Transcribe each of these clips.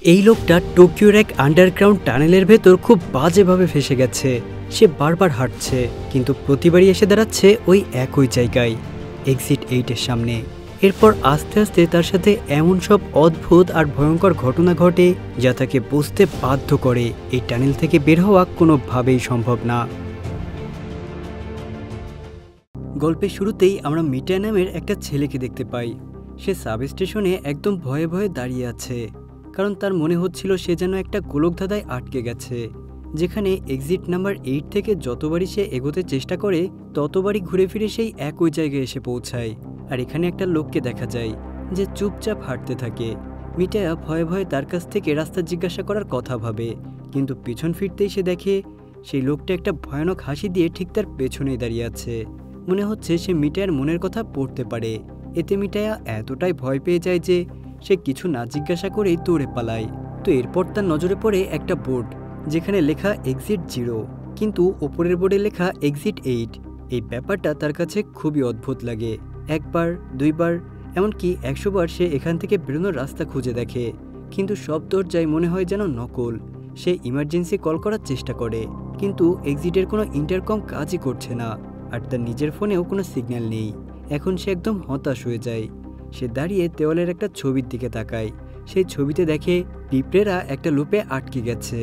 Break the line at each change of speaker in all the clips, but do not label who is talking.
এই লোকটা টোকিওর এক আন্ডারগ্রাউন্ড টানেলের ভেতর খুব বাজেভাবে ফেসে গেছে। সে বারবার হাঁটছে, কিন্তু প্রতিবারই এসে দাঁড়াচ্ছে ওই একই জায়গায়, এক্সিট 8-এর সামনে। এরপর আস্তে আস্তে তার সাথে এমন সব অদ্ভুত আর ভয়ঙ্কর ঘটনা ঘটে যা তাকে বুঝতে বাধ্য করে এই টানেল থেকে বের হওয়া কোনোভাবেই সম্ভব না। গল্পের শুরুতেই আমরা মিটা নামের একটা ছেলেকে দেখতে পাই। সে সাব স্টেশনে একদম ভয়ে ভয়ে দাঁড়িয়ে আছে, কারণ তার মনে হচ্ছিল সে যেন একটা গোলকধাঁধায় আটকে গেছে, যেখানে এক্সিট নাম্বার 8 থেকে যতবারই সে এগোতে চেষ্টা করে ততবারই ঘুরে ফিরে সেই একই জায়গায় এসে পৌঁছায়। আর এখানে একটা লোককে দেখা যায় যে চুপচাপ হাঁটতে থাকে। মিটায়া ভয়ে ভয়ে তার কাছ থেকে রাস্তা জিজ্ঞাসা করার কথা ভাবে, কিন্তু পিছন ফিরতেই সে দেখে সেই লোকটা একটা ভয়ানক হাসি দিয়ে ঠিক তার পেছনেই দাঁড়িয়ে আছে। মনে হচ্ছে সে মিটায়ার মনের কথা পড়তে পারে। এতে মিটায়া এতটাই ভয় পেয়ে যায় যে সে কিছু না জিজ্ঞাসা করেই দৌড়ে পালায়। তো এরপর তার নজরে পড়ে একটা বোর্ড, যেখানে লেখা এক্সিট 0, কিন্তু ওপরের বোর্ডে লেখা এক্সিট 8। এই ব্যাপারটা তার কাছে খুবই অদ্ভুত লাগে। একবার, দুইবার, এমনকি 100 বার সে এখান থেকে বেরোনোর রাস্তা খুঁজে দেখে, কিন্তু সব দরজায় মনে হয় যেন নকল। সে ইমার্জেন্সি কল করার চেষ্টা করে, কিন্তু এক্সিটের কোনো ইন্টারকম কাজই করছে না, আর তার নিজের ফোনেও কোনো সিগন্যাল নেই। এখন সে একদম হতাশ হয়ে যায়। সে দাঁড়িয়ে দেওয়ালের একটা ছবির দিকে তাকায়। সেই ছবিতে দেখে পিঁপড়েরা একটা লুপে আটকে গেছে,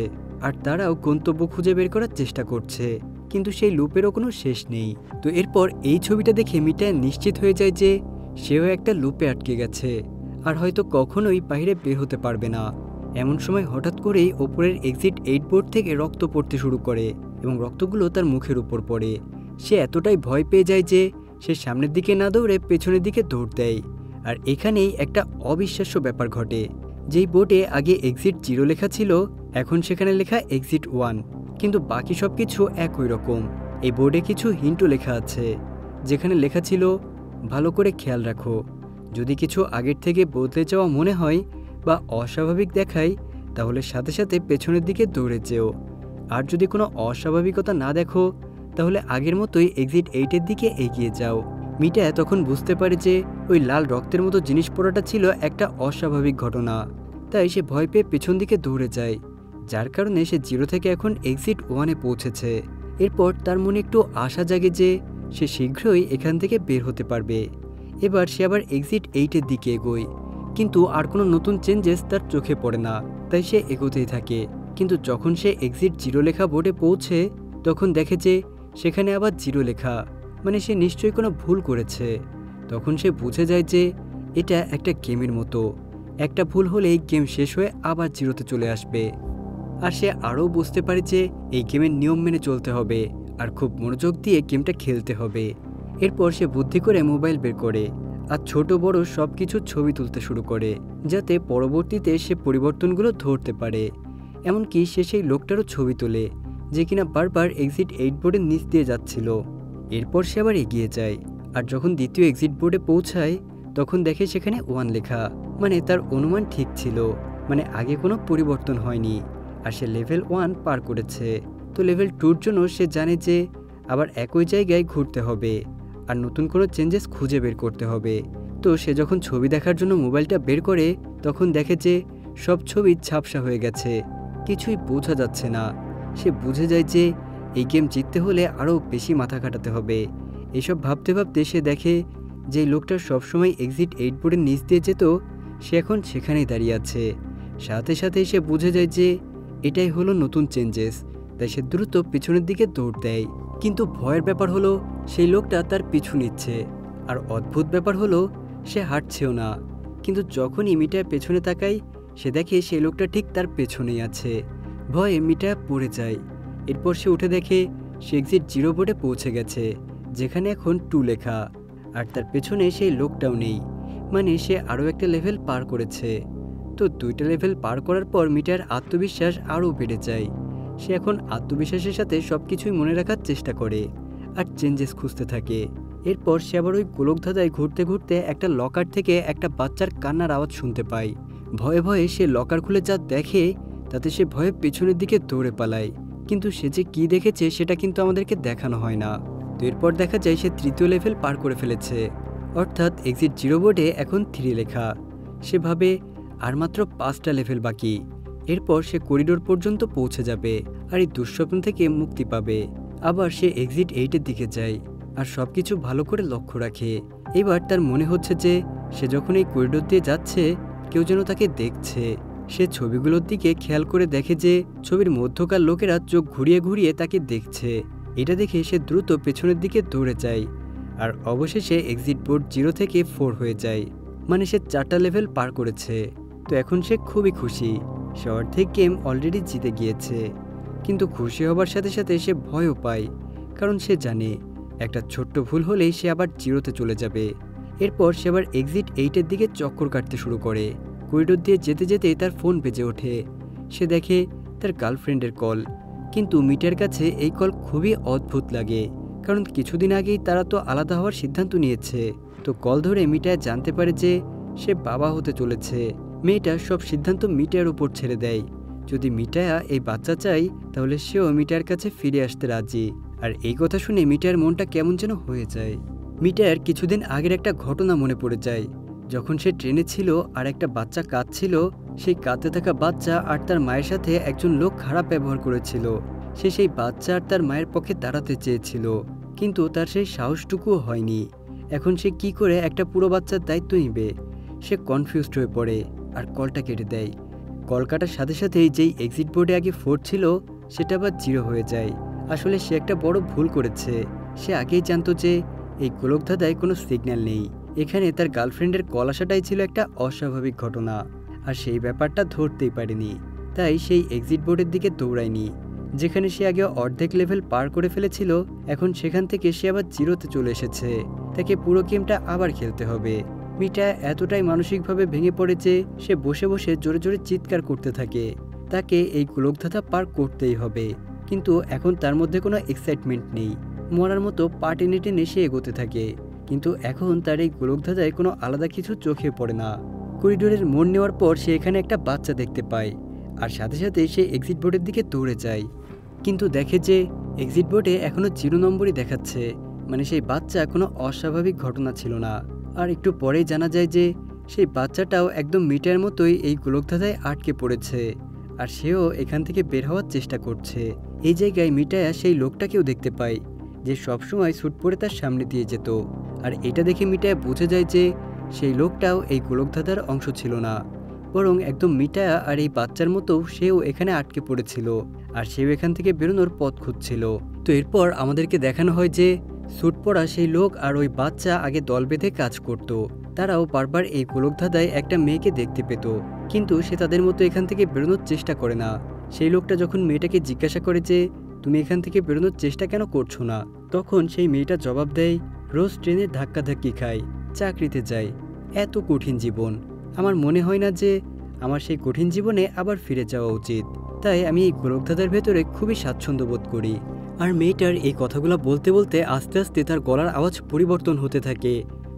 আর তারাও গন্তব্য খুঁজে বের করার চেষ্টা করছে, কিন্তু সেই লুপেরও কোনো শেষ নেই। তো এরপর এই ছবিটা দেখে মিটা নিশ্চিত হয়ে যায় যে সেও একটা লুপে আটকে গেছে, আর হয়তো কখনোই বাইরে বের হতে পারবে না। এমন সময় হঠাৎ করেই ওপরের এক্সিট 8 বোর্ড থেকে রক্ত পড়তে শুরু করে, এবং রক্তগুলো তার মুখের উপর পড়ে। সে এতটাই ভয় পেয়ে যায় যে সে সামনের দিকে না দৌড়ে পেছনের দিকে দৌড় দেয়। আর এখানেই একটা অবিশ্বাস্য ব্যাপার ঘটে। যেই বোর্ডে আগে এক্সিট 0 লেখা ছিল, এখন সেখানে লেখা এক্সিট 1, কিন্তু বাকি সব কিছু একই রকম। এই বোর্ডে কিছু হিন্টও লেখা আছে, যেখানে লেখা ছিল, ভালো করে খেয়াল রাখো, যদি কিছু আগের থেকে বদলে যাওয়া মনে হয় বা অস্বাভাবিক দেখায়, তাহলে সাথে সাথে পেছনের দিকে দৌড়ে যেও, আর যদি কোনো অস্বাভাবিকতা না দেখো, তাহলে আগের মতোই এক্সিট 8-এর দিকে এগিয়ে যাও। মিটা তখন বুঝতে পারে যে ওই লাল রক্তের মতো জিনিস পড়াটা ছিল একটা অস্বাভাবিক ঘটনা, তাই সে ভয় পেয়ে পেছন দিকে দৌড়ে যায়, যার কারণে সে 0 থেকে এখন এক্সিট 1-এ পৌঁছেছে। এরপর তার মনে একটু আশা জাগে যে সে শীঘ্রই এখান থেকে বের হতে পারবে। এবার সে আবার এক্সিট 8-এর দিকে এগোয়, কিন্তু আর কোনো নতুন চেঞ্জেস তার চোখে পড়ে না, তাই সে এগোতেই থাকে। কিন্তু যখন সে এক্সিট 0 লেখা বোর্ডে পৌঁছে, তখন দেখে যে সেখানে আবার 0 লেখা, মানে সে নিশ্চয়ই কোনো ভুল করেছে। তখন সে বুঝে যায় যে এটা একটা গেমের মতো, একটা ভুল হলেই গেম শেষ হয়ে আবার 0-তে চলে আসবে। আর সে আরও বুঝতে পারে যে এই গেমের নিয়ম মেনে চলতে হবে, আর খুব মনোযোগ দিয়ে গেমটা খেলতে হবে। এরপর সে বুদ্ধি করে মোবাইল বের করে আর ছোট বড় সব কিছুর ছবি তুলতে শুরু করে, যাতে পরবর্তীতে সে পরিবর্তনগুলো ধরতে পারে। এমনকি সে সেই লোকটারও ছবি তোলে, যে কিনা বারবার এক্সিট 8 বোর্ডের নিচ দিয়ে যাচ্ছিল। এরপর সে আবার এগিয়ে যায়, আর যখন দ্বিতীয় এক্সিট বোর্ডে পৌঁছায়, তখন দেখে সেখানে 1 লেখা, মানে তার অনুমান ঠিক ছিল, মানে আগে কোনো পরিবর্তন হয়নি, আর সে লেভেল 1 পার করেছে। তো লেভেল 2-র জন্য সে জানে যে আবার একই জায়গায় ঘুরতে হবে, আর নতুন কোনো চেঞ্জেস খুঁজে বের করতে হবে। তো সে যখন ছবি দেখার জন্য মোবাইলটা বের করে, তখন দেখে যে সব ছবি ঝাপসা হয়ে গেছে, কিছুই বোঝা যাচ্ছে না। সে বুঝে যায় যে এই গেম জিততে হলে আরও বেশি মাথা খাটাতে হবে। এসব ভাবতে ভাবতে সে দেখে যে লোকটা সবসময় এক্সিট 8 বোর্ডের নিচ দিয়ে যেত, সে এখন সেখানেই দাঁড়িয়ে আছে। সাথে সাথেই সে বুঝে যায় যে এটাই হলো নতুন চেঞ্জেস, তাই সে দ্রুত পিছনের দিকে দৌড় দেয়। কিন্তু ভয়ের ব্যাপার হলো সেই লোকটা তার পিছু নিচ্ছে, আর অদ্ভুত ব্যাপার হলো সে হাঁটছেও না। কিন্তু যখনই মিটা পেছনে তাকায়, সে দেখে সেই লোকটা ঠিক তার পেছনেই আছে। ভয়ে মিটা পড়ে যায়। এরপর সে উঠে দেখে সে এক্সিট 0 বোর্ডে পৌঁছে গেছে, যেখানে এখন 2 লেখা, আর তার পেছনে সেই লোকটাও নেই, মানে সে আরও একটা লেভেল পার করেছে। তো 2টা লেভেল পার করার পর মিটার আত্মবিশ্বাস আরও বেড়ে যায়। সে এখন আত্মবিশ্বাসের সাথে সব কিছুই মনে রাখার চেষ্টা করে আর চেঞ্জেস খুঁজতে থাকে। এরপর সে আবার ওই গোলকধাঁধায় ঘুরতে ঘুরতে একটা লকার থেকে একটা বাচ্চার কান্নার আওয়াজ শুনতে পায়। ভয়ে ভয়ে সে লকার খুলে যা দেখে, তাতে সে ভয়ে পেছনের দিকে দৌড়ে পালায়। কিন্তু সে যে কী দেখেছে সেটা কিন্তু আমাদেরকে দেখানো হয় না। তো এরপর দেখা যায় সে 3য় লেভেল পার করে ফেলেছে, অর্থাৎ এক্সিট 0 বোর্ডে এখন 3 লেখা। সে ভাবে আর মাত্র 5টা লেভেল বাকি। এরপর সে করিডোর পর্যন্ত পৌঁছে যাবে আর এই দুঃস্বপ্ন থেকে মুক্তি পাবে। আবার সে এক্সিট 8-এর দিকে যায় আর সবকিছু ভালো করে লক্ষ্য রাখে। এবার তার মনে হচ্ছে যে সে যখন এই করিডোর দিয়ে যাচ্ছে কেউ যেন তাকে দেখছে। সে ছবিগুলোর দিকে খেয়াল করে দেখে যে ছবির মধ্যকার লোকেরা চোখ ঘুরিয়ে ঘুরিয়ে তাকে দেখছে। এটা দেখে সে দ্রুত পেছনের দিকে দৌড়ে যায় আর অবশেষে এক্সিট বোর্ড 0 থেকে 4 হয়ে যায়। মানে সে 4টা লেভেল পার করেছে। তো এখন সে খুবই খুশি, সে অর্ধেক গেম অলরেডি জিতে গিয়েছে। কিন্তু খুশি হবার সাথে সাথে সে ভয়ও পায়, কারণ সে জানে একটা ছোট্ট ভুল হলেই সে আবার 0-তে চলে যাবে। এরপর সে আবার এক্সিট 8-এর দিকে চক্কর কাটতে শুরু করে। করিডোর দিয়ে যেতে যেতে তার ফোন বেজে ওঠে। সে দেখে তার গার্লফ্রেন্ডের কল, কিন্তু মিটার কাছে এই কল খুবই অদ্ভুত লাগে, কারণ কিছুদিন আগেই তারা তো আলাদা হওয়ার সিদ্ধান্ত নিয়েছে। তো কল ধরে মিটা জানতে পারে যে সে বাবা হতে চলেছে। মেয়েটা সব সিদ্ধান্ত মিটার উপর ছেড়ে দেয়। যদি মিটায়া এই বাচ্চা চাই তাহলে সেও মিটার কাছে ফিরে আসতে রাজি। আর এই কথা শুনে মিটার মনটা কেমন যেন হয়ে যায়। মিটার কিছুদিন আগের একটা ঘটনা মনে পড়ে যায়। যখন সে ট্রেনে ছিল আর একটা বাচ্চা কাঁদছিল, সেই কাঁদতে থাকা বাচ্চা আর তার মায়ের সাথে একজন লোক খারাপ ব্যবহার করেছিল। সে সেই বাচ্চা আর তার মায়ের পক্ষে দাঁড়াতে চেয়েছিল, কিন্তু তার সেই সাহসটুকুও হয়নি। এখন সে কি করে একটা পুরো বাচ্চার দায়িত্ব নিবে? সে কনফিউজড হয়ে পড়ে আর কলটা কেটে দেয়। কল কাটার সাথে সাথেই যেই এক্সিট বোর্ডে আগে 4 ছিল সেটা আবার 0 হয়ে যায়। আসলে সে একটা বড় ভুল করেছে। সে আগেই জানতো যে এই গোলকধাঁধায় কোনো সিগন্যাল নেই। এখানে তার গার্লফ্রেন্ডের কল আসাটাই ছিল একটা অস্বাভাবিক ঘটনা, আর সেই ব্যাপারটা ধরতেই পারেনি। তাই সেই এক্সিট বোর্ডের দিকে দৌড়ায়নি। যেখানে সে আগে অর্ধেক লেভেল পার করে ফেলেছিল, এখন সেখান থেকে সে আবার 0-তে চলে এসেছে। তাকে পুরো গেমটা আবার খেলতে হবে। মিটা এতটাই মানসিকভাবে ভেঙে পড়ে যে সে বসে বসে জোরে জোরে চিৎকার করতে থাকে। তাকে এই গোলকধাঁধা পার করতেই হবে, কিন্তু এখন তার মধ্যে কোনো এক্সাইটমেন্ট নেই। মরার মতো পা টেনে টেনে সে এগোতে থাকে, কিন্তু এখন তার এই গোলকধাঁধায় কোনো আলাদা কিছু চোখে পড়ে না। করিডোরের মোড় নেওয়ার পর সে এখানে একটা বাচ্চা দেখতে পায়, আর সাথে সাথে সে এক্সিট বোর্ডের দিকে দৌড়ে যায়। কিন্তু দেখে যে এক্সিট বোর্ডে এখনও 0 নম্বরই দেখাচ্ছে। মানে সেই বাচ্চা কোনো অস্বাভাবিক ঘটনা ছিল না। আর একটু পরেই জানা যায় যে সেই বাচ্চাটাও একদম মিটার মতোই এই গোলকধাঁধায় আটকে পড়েছে, আর সেও এখান থেকে বের হওয়ার চেষ্টা করছে। এই জায়গায় মিটায়া সেই লোকটাকেও দেখতে পায় যে সবসময় স্যুট পরে তার সামনে দিয়ে যেত। আর এটা দেখে মিটায়া বুঝে যায় যে সেই লোকটাও এই গোলকধাঁধার অংশ ছিল না, বরং একদম মিটায়া আর এই বাচ্চার মতো সেও এখানে আটকে পড়েছিল, আর সেও এখান থেকে বেরোনোর পথ খুঁজছিল। তো এরপর আমাদেরকে দেখানো হয় যে স্যুট পরা সেই লোক আর ওই বাচ্চা আগে দল বেঁধে কাজ করত। তারাও বারবার এই গোলকধাঁধায় একটা মেয়েকে দেখতে পেত, কিন্তু সে তাদের মতো এখান থেকে বেরোনোর চেষ্টা করে না। সেই লোকটা যখন মেয়েটাকে জিজ্ঞাসা করে যে তুমি এখান থেকে বেরোনোর চেষ্টা কেন করছো না, তখন সেই মেয়েটা জবাব দেয়, রোজ ট্রেনে ধাক্কাধাক্কি খাই, চাকরিতে যাই, এত কঠিন জীবন, আমার মনে হয় না যে আমার সেই কঠিন জীবনে আবার ফিরে যাওয়া উচিত। তাই আমি এই গোলকধাঁধার ভেতরে খুবই স্বাচ্ছন্দ্য বোধ করি। আর মেয়েটার এই কথাগুলো বলতে বলতে আস্তে আস্তে তার গলার আওয়াজ পরিবর্তন হতে থাকে।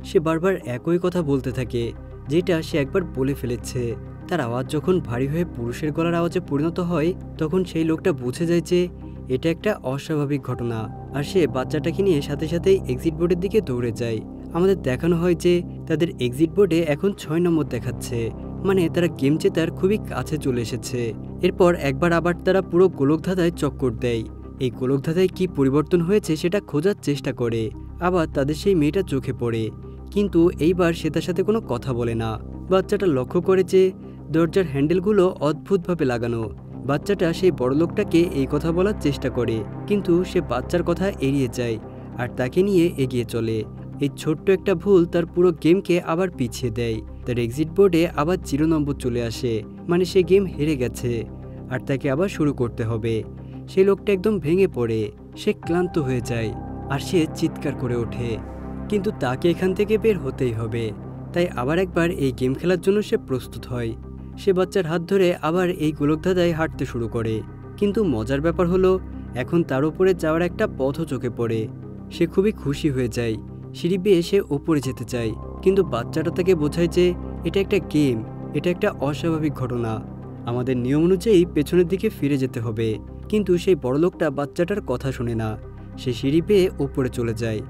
সে বারবার একই কথা বলতে থাকে যেটা সে একবার বলে ফেলেছে। তার আওয়াজ যখন ভারী হয়ে পুরুষের গলার আওয়াজে পরিণত হয়, তখন সেই লোকটা বুঝে যায় যে এটা একটা অস্বাভাবিক ঘটনা, আর সে বাচ্চাটাকে নিয়ে সাথে সাথেই এক্সিট বোর্ডের দিকে দৌড়ে যায়। আমাদের দেখানো হয় যে তাদের এক্সিট বোর্ডে এখন 6 নম্বর দেখাচ্ছে, মানে তারা গেম জেতার খুবই কাছে চলে এসেছে। এরপর একবার আবার তারা পুরো গোলকধাঁধায় চক্কর দেয়। এই গোলকধাঁধায় কি পরিবর্তন হয়েছে সেটা খোঁজার চেষ্টা করে। আবার তাদের সেই মেয়েটা চোখে পড়ে, কিন্তু এইবার সে তার সাথে কোনো কথা বলে না। বাচ্চাটা লক্ষ্য করে যে দরজার হ্যান্ডেলগুলো অদ্ভুতভাবে লাগানো। বাচ্চাটা সেই বড়লোকটাকে এই কথা বলার চেষ্টা করে, কিন্তু সে বাচ্চার কথা এড়িয়ে যায় আর তাকে নিয়ে এগিয়ে চলে। এই ছোট্ট একটা ভুল তার পুরো গেমকে আবার পিছিয়ে দেয়। তার এক্সিট বোর্ডে আবার 0 নম্বর চলে আসে, মানে সে গেম হেরে গেছে আর তাকে আবার শুরু করতে হবে। সেই লোকটা একদম ভেঙে পড়ে, সে ক্লান্ত হয়ে যায় আর সে চিৎকার করে ওঠে, কিন্তু তাকে এখান থেকে বের হতেই হবে। তাই আবার একবার এই গেম খেলার জন্য সে প্রস্তুত হয়। সে বাচ্চার হাত ধরে আবার এই গোলকধাঁধায় হাঁটতে শুরু করে, কিন্তু মজার ব্যাপার হলো এখন তার উপরে যাওয়ার একটা পথও চোখে পড়ে। সে খুবই খুশি হয়ে যায়, সিঁড়ি বেয়ে সে ওপরে যেতে চায়, কিন্তু বাচ্চাটা তাকে বোঝায় যে এটা একটা গেম, এটা একটা অস্বাভাবিক ঘটনা, আমাদের নিয়ম অনুযায়ী পেছনের দিকে ফিরে যেতে হবে। কিন্তু সেই বড়লোকটা বাচ্চাটার কথা শোনে না, সে সিঁড়ি বেয়ে ওপরে চলে যায়,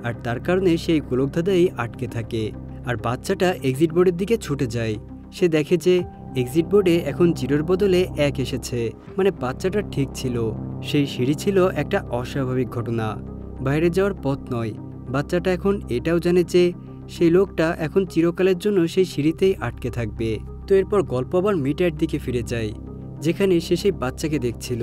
আর তার কারণে সেই গোলকধাঁধায় আটকে থাকে। আর বাচ্চাটা এক্সিট বোর্ডের দিকে ছুটে যায়, সে দেখে যে এক্সিট বোর্ডে এখন 0-র বদলে 1 এসেছে, মানে বাচ্চাটা ঠিক ছিল। সেই সিঁড়ি ছিল একটা অস্বাভাবিক ঘটনা, বাইরে যাওয়ার পথ নয়। বাচ্চাটা এখন এটাও জানে যে সেই লোকটা এখন চিরকালের জন্য সেই সিঁড়িতেই আটকে থাকবে। তো এরপর গল্প আবার মিটার দিকে ফিরে যায়, যেখানে সে সেই বাচ্চাকে দেখছিল।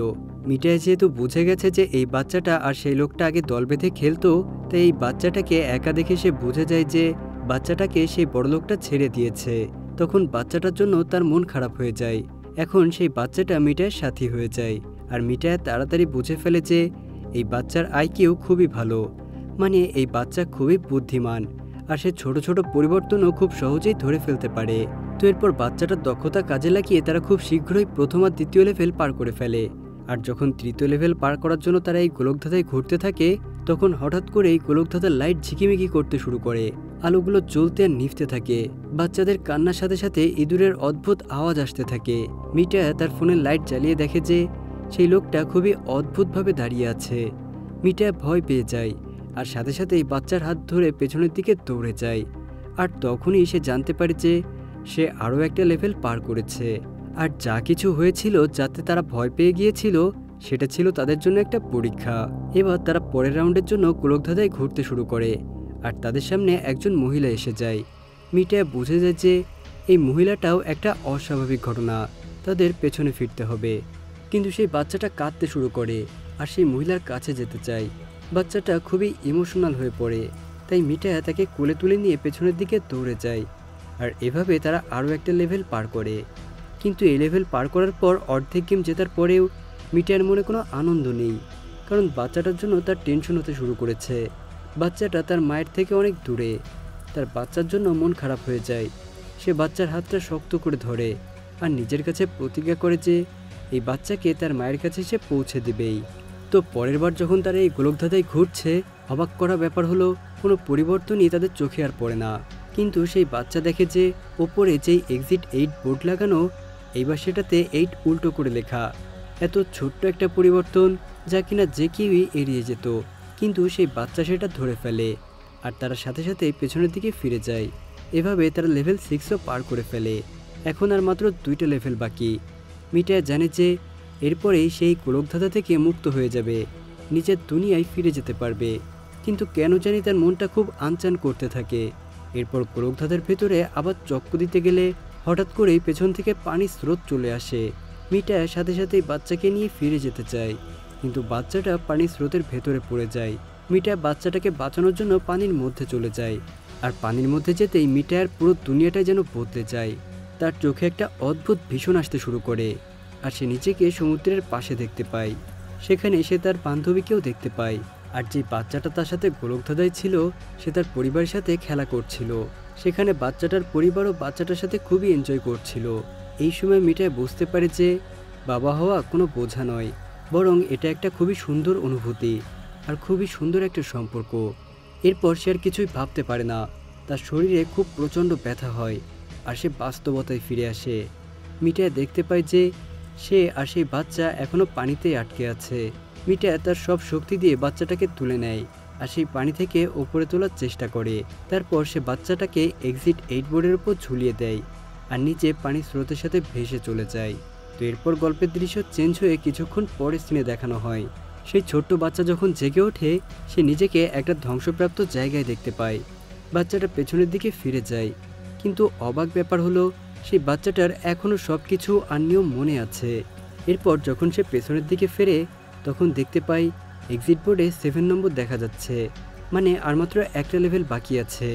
মিটায় যেহেতু বুঝে গেছে যে এই বাচ্চাটা আর সেই লোকটা আগে দল বেঁধে খেলতো, তাই এই বাচ্চাটাকে একা দেখে সে বুঝে যায় যে বাচ্চাটাকে সেই বড়লোকটা ছেড়ে দিয়েছে। তখন বাচ্চাটার জন্য তার মন খারাপ হয়ে যায়। এখন সেই বাচ্চাটা মিটায়ের সাথী হয়ে যায়, আর মিটায় তাড়াতাড়ি বুঝে ফেলে যে এই বাচ্চার আইকিউ খুবই ভালো, মানে এই বাচ্চা খুবই বুদ্ধিমান, আর সে ছোট ছোট পরিবর্তনও খুব সহজেই ধরে ফেলতে পারে। তো এরপর বাচ্চাটার দক্ষতা কাজে লাগিয়ে তারা খুব শীঘ্রই প্রথম আর দ্বিতীয় লেভেল পার করে ফেলে। আর যখন তৃতীয় লেভেল পার করার জন্য তারা এই গোলকধাঁধায় ঘুরতে থাকে, তখন হঠাৎ করে এই গোলকধাঁধার লাইট ঝিকিমিকি করতে শুরু করে। আলোগুলো জ্বলতে আর নিভতে থাকে। বাচ্চাদের কান্নার সাথে সাথে ইঁদুরের অদ্ভুত আওয়াজ আসতে থাকে। মিটা তার ফোনের লাইট জ্বালিয়ে দেখে যে সেই লোকটা খুবই অদ্ভুতভাবে দাঁড়িয়ে আছে। মিটা ভয় পেয়ে যায়, আর সাথে সাথে এই বাচ্চার হাত ধরে পেছনের দিকে দৌড়ে যায়। আর তখনই সে জানতে পারে যে সে আরও একটা লেভেল পার করেছে। আর যা কিছু হয়েছিল যাতে তারা ভয় পেয়ে গিয়েছিল, সেটা ছিল তাদের জন্য একটা পরীক্ষা। এবার তারা পরের রাউন্ডের জন্য গোলকধাঁধায় ঘুরতে শুরু করে, আর তাদের সামনে একজন মহিলা এসে যায়। মিটা বুঝে যায় যে এই মহিলাটাও একটা অস্বাভাবিক ঘটনা, তাদের পেছনে ফিরতে হবে। কিন্তু সেই বাচ্চাটা কাঁদতে শুরু করে, আর সেই মহিলার কাছে যেতে চায়। বাচ্চাটা খুবই ইমোশনাল হয়ে পড়ে, তাই মিটা তাকে কোলে তুলে নিয়ে পেছনের দিকে দৌড়ে যায়। আর এভাবে তারা আরও একটা লেভেল পার করে। কিন্তু এই লেভেল পার করার পর অর্ধেক গেম জেতার পরেও মিটার মনে কোনো আনন্দ নেই, কারণ বাচ্চাটার জন্য তার টেনশন হতে শুরু করেছে। বাচ্চাটা তার মায়ের থেকে অনেক দূরে, তার বাচ্চার জন্য মন খারাপ হয়ে যায়। সে বাচ্চার হাতটা শক্ত করে ধরে আর নিজের কাছে প্রতিজ্ঞা করে যে এই বাচ্চাকে তার মায়ের কাছে সে পৌঁছে দেবেই। তো পরের বার যখন তারা এই গোলকধাঁধায় ঘুরছে, অবাক করা ব্যাপার হলো কোনো পরিবর্তনই তাদের চোখে আর পড়ে না। কিন্তু সেই বাচ্চা দেখে যে ওপরে যেই এক্সিট 8 বোর্ড লাগানো, এইবার সেটাতে 8 উল্টো করে লেখা। এত ছোট্ট একটা পরিবর্তন যা কিনা যে কেউই এড়িয়ে যেত, কিন্তু সেই বাচ্চা সেটা ধরে ফেলে, আর তারা সাথে সাথে পেছনের দিকে ফিরে যায়। এভাবে তারা লেভেল 6ও পার করে ফেলে। এখন আর মাত্র 2টা লেভেল বাকি। মিটা জানে যে এরপরেই সেই গোলকধাঁধা থেকে মুক্ত হয়ে যাবে, নিজের দুনিয়ায় ফিরে যেতে পারবে। কিন্তু কেন জানি তার মনটা খুব আনচান করতে থাকে। এরপর গোলকধাঁধার ভেতরে আবার চক্কর দিতে গেলে হঠাৎ করেই পেছন থেকে পানির স্রোত চলে আসে। মিটা সাথে সাথেই বাচ্চাকে নিয়ে ফিরে যেতে চায়, কিন্তু বাচ্চাটা পানির স্রোতের ভেতরে পড়ে যায়। মিটা বাচ্চাটাকে বাঁচানোর জন্য পানির মধ্যে চলে যায়, আর পানির মধ্যে যেতেই মিটার পুরো দুনিয়াটাই যেন বদলে যায়। তার চোখে একটা অদ্ভুত ভীষণ আসতে শুরু করে, আর সে নিজেকে সমুদ্রের পাশে দেখতে পায়। সেখানে সে তার বান্ধবীকেও দেখতে পায়, আর যে বাচ্চাটা তার সাথে গোলকধাঁধায় ছিল সে তার পরিবারের সাথে খেলা করছিল। সেখানে বাচ্চাটার পরিবারও বাচ্চাটার সাথে খুবই এনজয় করছিল। এই সময় মিটায় বুঝতে পারে যে বাবা হওয়া কোনো বোঝা নয়, বরং এটা একটা খুবই সুন্দর অনুভূতি আর খুবই সুন্দর একটা সম্পর্ক। এরপর সে আর কিছুই ভাবতে পারে না। তার শরীরে খুব প্রচণ্ড ব্যথা হয়, আর সে বাস্তবতায় ফিরে আসে। মিটা দেখতে পায় যে সে আর সেই বাচ্চা এখনও পানিতেই আটকে আছে। মিটা তার সব শক্তি দিয়ে বাচ্চাটাকে তুলে নেয়, আর সেই পানি থেকে ওপরে তোলার চেষ্টা করে। তারপর সে বাচ্চাটাকে এক্সিট 8 বোর্ডের উপর ঝুলিয়ে দেয়, আর নিচে পানির স্রোতের সাথে ভেসে চলে যায়। তো এরপর গল্পের দৃশ্য চেঞ্জ হয়ে কিছুক্ষণ পরে সিনে দেখানো হয়। সেই ছোট্ট বাচ্চা যখন জেগে ওঠে, সে নিজেকে একটা ধ্বংসপ্রাপ্ত জায়গায় দেখতে পায়। বাচ্চাটা পেছনের দিকে ফিরে যায়, কিন্তু অবাক ব্যাপার হলো সেই বাচ্চাটার এখনও সব কিছু আর নিয়ম মনে আছে। এরপর যখন সে পেছনের দিকে ফেরে, তখন দেখতে পাই এক্সিট বোর্ডে 7 নম্বর দেখা যাচ্ছে, মানে আর মাত্র একটা লেভেল বাকি আছে।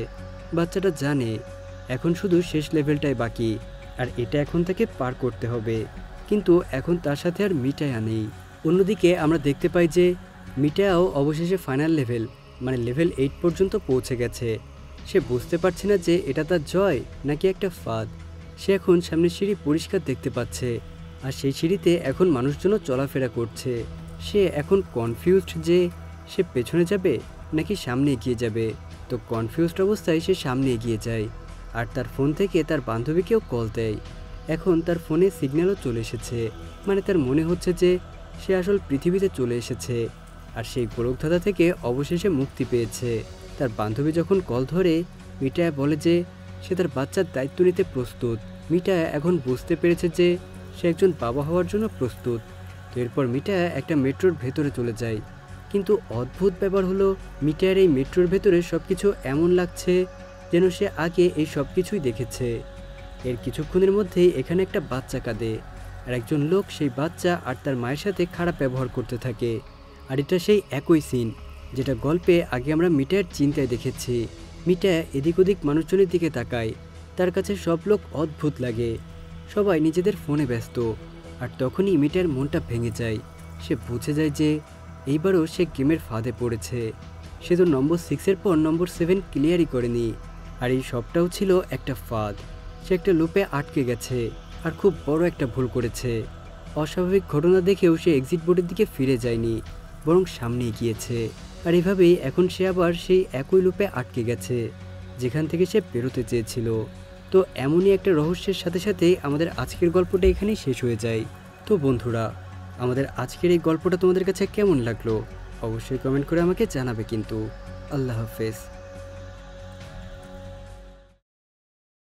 বাচ্চাটা জানে এখন শুধু শেষ লেভেলটাই বাকি, আর এটা এখন থেকে পার করতে হবে। কিন্তু এখন তার সাথে আর মিটায়া নেই। অন্যদিকে আমরা দেখতে পাই যে মিটায়াও অবশেষে ফাইনাল লেভেল মানে লেভেল 8 পর্যন্ত পৌঁছে গেছে। সে বুঝতে পারছে না যে এটা তার জয় নাকি একটা ফাঁদ। সে এখন সামনের সিঁড়ি পরিষ্কার দেখতে পাচ্ছে, আর সেই সিঁড়িতে এখন মানুষজনও চলাফেরা করছে। সে এখন কনফিউজড যে সে পেছনে যাবে নাকি সামনে এগিয়ে যাবে। তো কনফিউজড অবস্থায় সে সামনে এগিয়ে যায়, আর তার ফোন থেকে তার বান্ধবীকেও কল দেয়। এখন তার ফোনে সিগন্যালও চলে এসেছে, মানে তার মনে হচ্ছে যে সে আসল পৃথিবীতে চলে এসেছে, আর সেই গোলকধাঁধা থেকে অবশেষে মুক্তি পেয়েছে। তার বান্ধবী যখন কল ধরে, মিটায়া বলে যে সে তার বাচ্চার দায়িত্ব নিতে প্রস্তুত, মিটা এখন বুঝতে পেরেছে যে সে একজন বাবা হওয়ার জন্য প্রস্তুত। তো এরপর মিটা একটা মেট্রোর ভেতরে চলে যায়। কিন্তু অদ্ভুত ব্যাপার হলো, মিটার এই মেট্রোর ভেতরে সব কিছু এমন লাগছে যেন সে আগে এই সব কিছুই দেখেছে। এর কিছুক্ষণের মধ্যেই এখানে একটা বাচ্চা কাঁদে, আর একজন লোক সেই বাচ্চা আর তার মায়ের সাথে খারাপ ব্যবহার করতে থাকে। আর এটা সেই একই সিন যেটা গল্পে আগে আমরা মিটার চিন্তায় দেখেছি। মিটা এদিক ওদিক মানুষজনের দিকে তাকায়, তার কাছে সব লোক অদ্ভুত লাগে, সবাই নিজেদের ফোনে ব্যস্ত। আর তখনই মিটার মনটা ভেঙে যায়। সে বুঝে যায় যে এইবারও সে গেমের ফাঁদে পড়েছে। সে তো নম্বর 6-এর পর নম্বর 7 ক্লিয়ারই করেনি, আর এই সবটাও ছিল একটা ফাঁদ। সে একটা লুপে আটকে গেছে আর খুব বড় একটা ভুল করেছে। অস্বাভাবিক ঘটনা দেখেও সে এক্সিট বোর্ডের দিকে ফিরে যায়নি, বরং সামনে এগিয়েছে। আর এভাবেই এখন সে আবার সেই একই লুপে আটকে গেছে যেখান থেকে সে বেরোতে চেয়েছিল। তো এমনই একটা রহস্যের সাথে সাথে আমাদের আজকের গল্পটা এখানেই শেষ হয়ে যায়। তো বন্ধুরা, আমাদের আজকের এই গল্পটা তোমাদের কাছে কেমন লাগলো অবশ্যই কমেন্ট করে আমাকে জানাবে কিন্তু। আল্লাহ হাফেজ।